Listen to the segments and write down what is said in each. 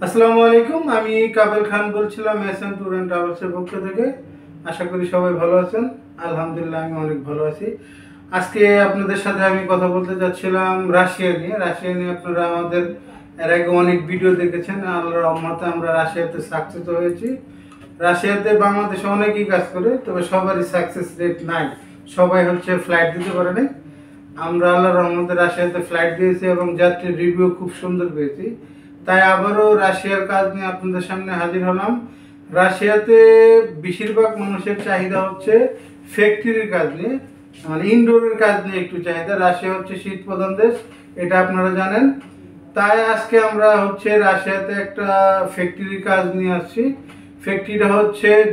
আসসালামু আলাইকুম। আমি কাবেল খান বলছিলাম এসএম ট্যুর অ্যান্ড ট্রাভেলসের পক্ষ থেকে। আশা করি সবাই ভালো আছেন। আলহামদুলিল্লাহ আমি অনেক ভালো আছি। আজকে আপনাদের সাথে আমি কথা বলতে যাচ্ছিলাম রাশিয়া নিয়ে আপনারা আমাদের এর আগে অনেক ভিডিও দেখেছেন। আল্লাহর রহমতে আমরা রাশিয়াতে সাকসেস হয়েছি। রাশিয়াতে বাংলাদেশে অনেকেই কাজ করে, তবে সবারই সাকসেস রেট নাই। সবাই ফ্লাইট দিতে পারে নাই। আমরা আল্লাহর রহমতে রাশিয়াতে ফ্লাইট দিয়েছি এবং যাত্রীর রিভিউ খুব সুন্দর পেয়েছি। তাই আবারও রাশিয়ার কাজ নিয়ে আপনাদের সামনে হাজির হলাম। রাশিয়াতে বেশিরভাগ মানুষের চাহিদা ফ্যাক্টরির কাজ নিয়ে, মানে ইনডোরের কাজ নিয়ে একটু চাহিদা। রাশিয়া শীত প্রধান দেশ, এটা আপনারা জানেন। তাই আজকে আমরা রাশিয়াতে একটা ফ্যাক্টরির কাজ নিয়ে আসছি। ফ্যাক্টরিটা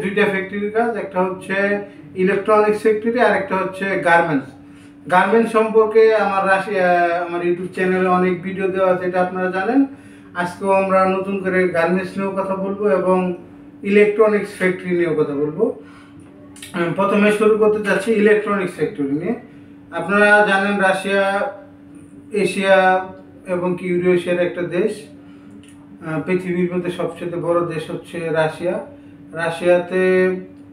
দুইটা ফ্যাক্টরির কাজ, একটা ইলেকট্রনিক্স ফ্যাক্টরি আর একটা গার্মেন্টস। গার্মেন্টস সম্পর্কে আমার ইউটিউব চ্যানেলে অনেক ভিডিও দেওয়া আছে, এটা আপনারা জানেন। আজকেও আমরা নতুন করে গার্মেন্টস নিয়েও কথা বলবো এবং ইলেকট্রনিক্স ফ্যাক্টরি নিয়েও কথা বলবো। প্রথমে শুরু করতে চাচ্ছি ইলেকট্রনিক্স ফ্যাক্টরি নিয়ে। আপনারা জানেন রাশিয়া এশিয়া এবং ইউরেশিয়ার একটা দেশ। পৃথিবীর মধ্যে সবচেয়ে বড় দেশ রাশিয়া। রাশিয়াতে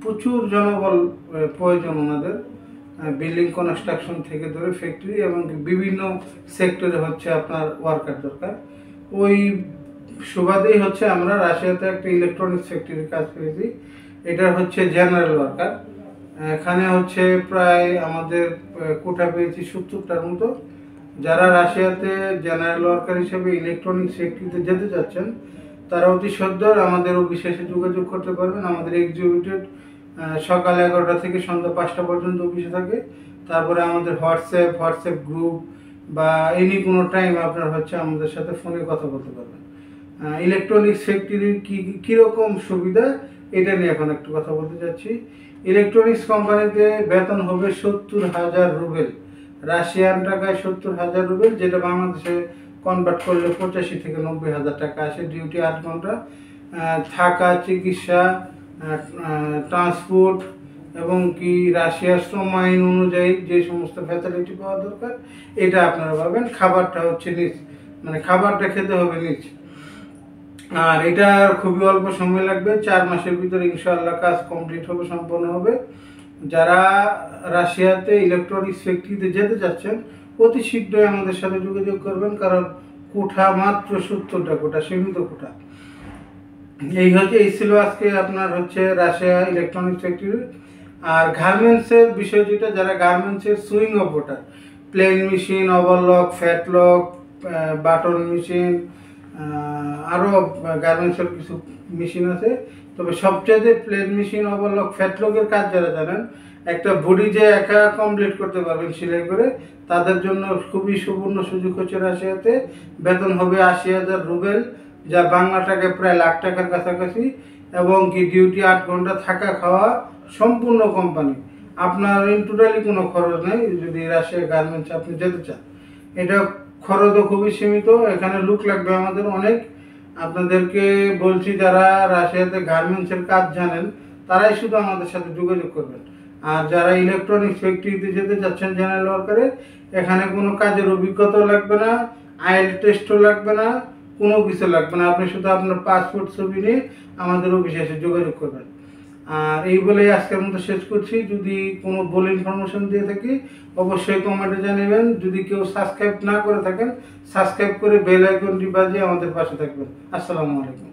প্রচুর জনবল প্রয়োজন ওনাদের, বিল্ডিং কনস্ট্রাকশন থেকে ধরে ফ্যাক্টরি এবং বিভিন্ন সেক্টরে আপনার ওয়ার্কার দরকার। ওই সুবাদেই আমরা রাশিয়াতে একটা ইলেকট্রনিক্স ফ্যাক্টরির কাজ পেয়েছি। এটা জেনারেল ওয়ার্কার। এখানে প্রায় আমাদের কোটা পেয়েছি 70টার মতো। যারা রাশিয়াতে জেনারেল ওয়ার্কার হিসেবে ইলেকট্রনিক্স ফ্যাক্টরিতে যেতে চাচ্ছেন, তারা অতি সত্বর আমাদের অফিসে যোগাযোগ করতে পারবেন। আমাদের এক্সিকিউটিভ সকাল 11টা থেকে সন্ধ্যা 5টা পর্যন্ত অফিসে থাকে। তারপরে আমাদের হোয়াটসঅ্যাপ গ্রুপ বা এনি কোনো টাইম আপনার আমাদের সাথে ফোনে কথা বলতে পারবেন। ইলেকট্রনিক্স ফ্যাক্টরির কীরকম সুবিধা, এটা নিয়ে এখন একটু কথা বলতে চাচ্ছি। ইলেকট্রনিক্স কোম্পানিতে বেতন হবে 70,000 রুবেল, রাশিয়ান টাকায় 70,000 রুবেল, যেটা বাংলাদেশে কনভার্ট করলে 85 থেকে 90,000 টাকা আসে। ডিউটি 8 ঘন্টা, থাকা, চিকিৎসা, ট্রান্সপোর্ট এবং রাশিয়ার শ্রম আইন অনুযায়ী যে সমস্ত ফ্যাসিলিটি পাওয়া দরকার এটা আপনারা পাবেন। খাবারটা নিচ, মানে খাবারটা খেতে হবে নিচ। আর এটা খুবই অল্প সময় লাগবে, 4 মাসের ভিতরে ইনশাআল্লাহ কাজ কমপ্লিট হবে, সম্পন্ন হবে। যারা রাশিয়াতে ইলেকট্রনিক্স ফ্যাক্টরিতে যেতে চাচ্ছেন অতি শীঘ্রই আমাদের সাথে যোগাযোগ করবেন, কারণ কোঠা মাত্র 70টা কোঠা, সীমিত কোঠা। এই ছিল আজকে আপনার রাশিয়া ইলেকট্রনিক্স ফ্যাক্টরি। আর গার্মেন্টসের বিষয় যেটা, যারা গার্মেন্টসের sewing operator, plain machine, overlock, flatlock, button machine, আরও গার্মেন্টসের কিছু মেশিন আছে। তবে সবচেয়ে প্লেন মেশিন, ওভারলক, ফ্যাটলকের কাজ যারা জানেন, একটা বডি যে একা কমপ্লিট করতে পারবেন সেলাই করে, তাদের জন্য খুবই সুবর্ণ সুযোগ রাশিয়াতে। বেতন হবে 80,000 রুবেল, যা বাংলা টাকায় প্রায় লাখ টাকার কাছাকাছি, এবং ডিউটি 8 ঘন্টা, থাকা খাওয়া সম্পূর্ণ কোম্পানি। আপনার টোটালি কোনো খরচ নেই যদি রাশিয়া গার্মেন্টস আপনি যেতে চান। এটা খরচও খুবই সীমিত। এখানে লুক লাগবে আমাদের অনেক। আপনাদেরকে বলছি, যারা রাশিয়াতে গার্মেন্টসের কাজ জানেন তারাই শুধু আমাদের সাথে যোগাযোগ করবেন। আর যারা ইলেকট্রনিক্স ফ্যাক্টরিতে যেতে চাচ্ছেন জেনারেল ওয়ার্কারে, এখানে কোনো কাজের অভিজ্ঞতাও লাগবে না, আইএল টেস্টও লাগবে না, কোনো কিছু লাগবে না। আপনি শুধু আপনার পাসপোর্ট ছবি নিয়ে আমাদের অফিসে এসে যোগাযোগ করবেন। আর এই বলেই আজকের মতো শেষ করছি। যদি কোনো ভুল ইনফরমেশন দিয়ে থাকি অবশ্যই কমেন্টে জানাবেন। যদি কেউ সাবস্ক্রাইব না করে থাকেন, সাবস্ক্রাইব করে বেল আইকনটি বাজিয়ে আমাদের পাশে থাকবেন। আসসালামু আলাইকুম।